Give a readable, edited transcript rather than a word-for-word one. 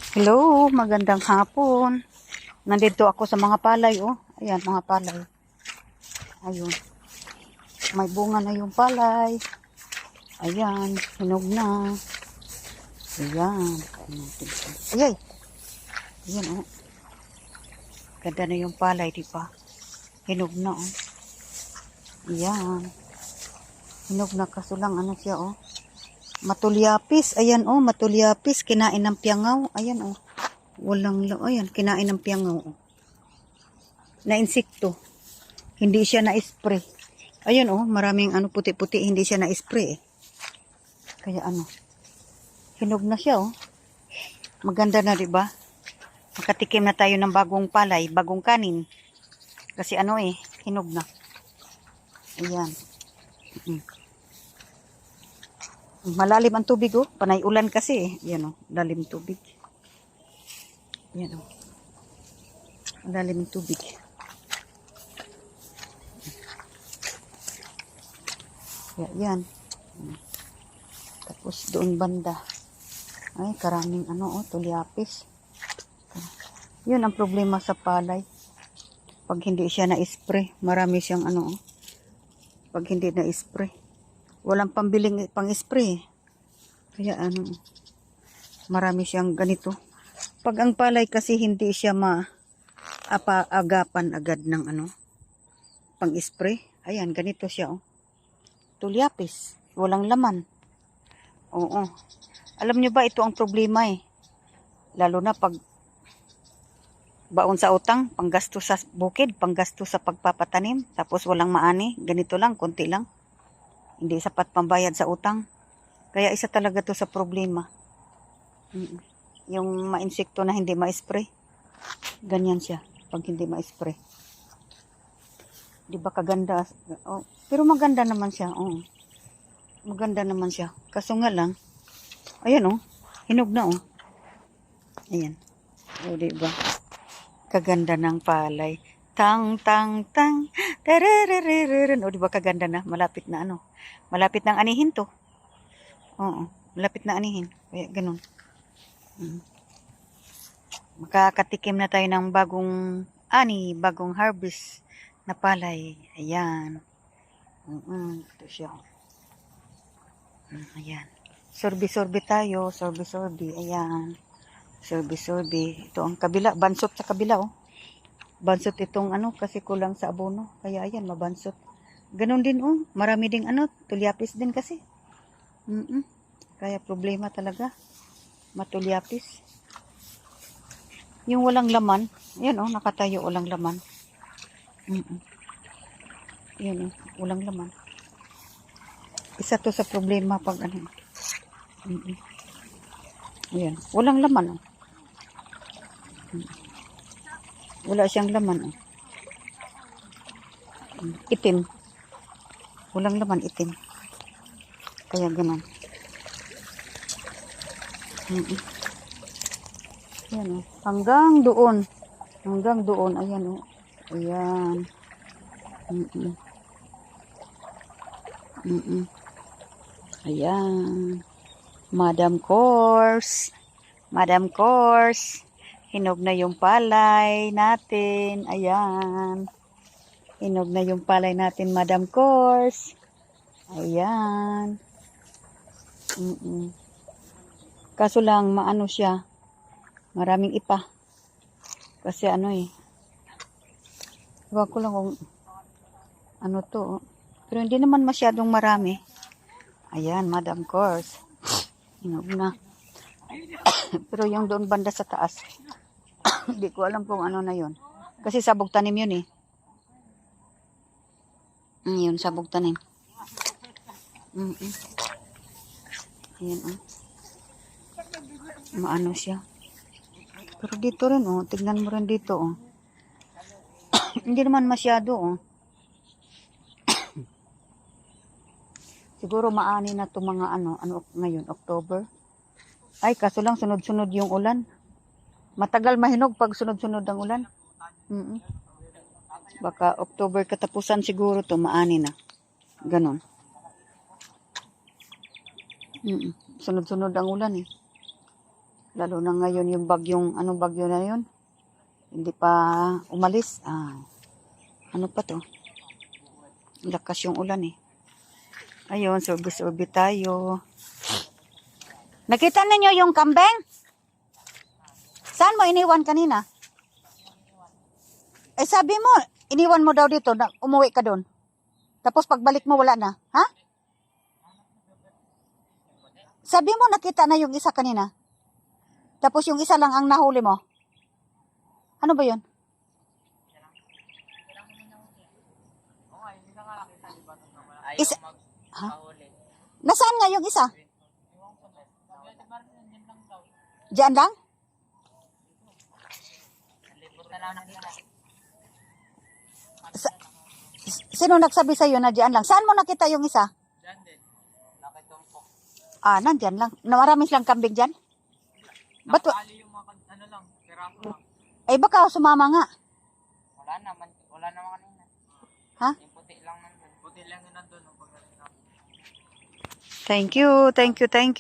Hello, magandang hapon. Nandito ako sa mga palay, oh. Ayan, mga palay. Ayun. May bunga na yung palay. Ayan, hinog na. Ayan. Ayay. Ayan, oh. Ganda na yung palay, di ba? Hinog na, oh. Ayan. Hinog na, kaso lang, ano siya, oh. Matulyapis. Ayan, oh, matulyapis. Kinain ng piyangaw. Ayan, oh. Ayan, kinain ng piyangaw, oh. Na insekto. Hindi siya na-spray. Ayan, oh, maraming ano puti-puti, hindi siya na-spray, eh. Kaya ano, hinog na siya, oh. Maganda na, 'di ba? Makatikim na tayo ng bagong palay, bagong kanin. Kasi ano, hinog na. Ayan. Malalim ang tubig, oh. Panay ulan kasi, eh. Ayan, oh, lalim tubig. Ayan, oh. Malalim ang tubig. Ayan. Tapos doon banda. Ay, karaming ano, oh, tulyapis. Yun ang problema sa palay. Pag hindi siya na-spray, marami siyang ano, oh. Pag hindi na-spray, walang pambiling pang-spray. Kaya ano, marami siyang ganito. Pag ang palay kasi hindi siya agapan agad ng ano, pang-spray. Ayan, ganito siya, oh. Tulyapis, walang laman. Oo. Alam nyo ba, ito ang problema, eh. Lalo na pag baon sa utang, panggasto sa bukid, panggasto sa pagpapatanim, tapos walang maani, ganito lang, konti lang. Hindi sapat pambayad sa utang. Kaya isa talaga to sa problema. Yung ma-insekto na hindi ma-spray. Ganyan siya, pag hindi ma-spray. Di ba kaganda? Oh, pero maganda naman siya, oh. Maganda naman siya. Kaso nga lang, ayan, oh, hinog na, oh. Ayan. O, diba? Kaganda ng palay. Tang, tang, tang. Tarararararan. O, diba kaganda na? Malapit na, ano? Malapit na anihin to. Oo. Malapit na anihin. Kaya, ganun. Makakatikim na tayo ng bagong harvest na palay. Ayan. Ito siya. Ayan. Sorbi-sorbi tayo. Sorbi-sorbi. Ayan. Sorbi-sorbi. Ito ang kabila. Bansot sa kabila, oh. Bansot itong ano, kasi kulang sa abono. Kaya ayan, mabansot. Ganon din, oh. Marami ding ano, tulyapis din kasi. Kaya problema talaga. Matulyapis. Yung walang laman. Ayan, oh, nakatayo, walang laman. Ayan, oh, walang laman. Isa to sa problema pag ano. Ayan, walang laman, oh. Wala siyang laman, oh. Itim. Walang laman, itim. Kaya ganun. Ayan, oh. Hanggang doon. Hanggang doon. Ayan, oh. Ayan. Ayan. Madam Course. Madam Course. Hinog na yung palay natin. Ayan. Hinog na yung palay natin, Madam Course. Ayan. Kaso lang, maano siya. Maraming ipa. Kasi ano, iba ko lang kung ano to. Pero hindi naman masyadong marami. Ayan, Madam Course. Hinog na. Pero yung doon banda sa taas, hindi ko alam kung ano na yun. Kasi sabog tanim yun, eh. Yun, sabog tanim. Ayan, oh. Maano siya. Pero dito rin, oh. Tignan mo rin dito, oh. Hindi naman masyado, oh. Siguro maani na to mga ano ngayon, October. Ay, kaso lang sunod-sunod yung ulan. Matagal mahinog pag sunod-sunod ang ulan. Baka October katapusan siguro to, maani na. Ganon. Sunod-sunod ang ulan, eh. Lalo na ngayon yung bagyong, anong bagyo na yun? Hindi pa umalis. Ano pa to? Lakas yung ulan eh. Ayun, sorbi-sorbi tayo. Nakita ninyo yung kambing? Saan mo iniwan kanina? Eh sabi mo, iniwan mo daw dito, na umuwi ka doon. Tapos pagbalik mo wala na. Ha? Sabi mo nakita na yung isa kanina. Tapos yung isa lang ang nahuli mo. Ano ba yun? Isa. Ha? Nasaan nga yung isa? Diyan lang? Sa, sino nagsabi sa'yo na diyan lang? Saan mo nakita yung isa? Diyan din. Nakitumpok. Nandyan lang. Maraming silang kambing dyan? Ba't? Nakakali yung mga ano lang, piraso lang. Eh baka sumama nga. Wala naman kanina. Ha? Yung puti lang nandun. Puti lang yung nandun. Thank you, thank you, thank you.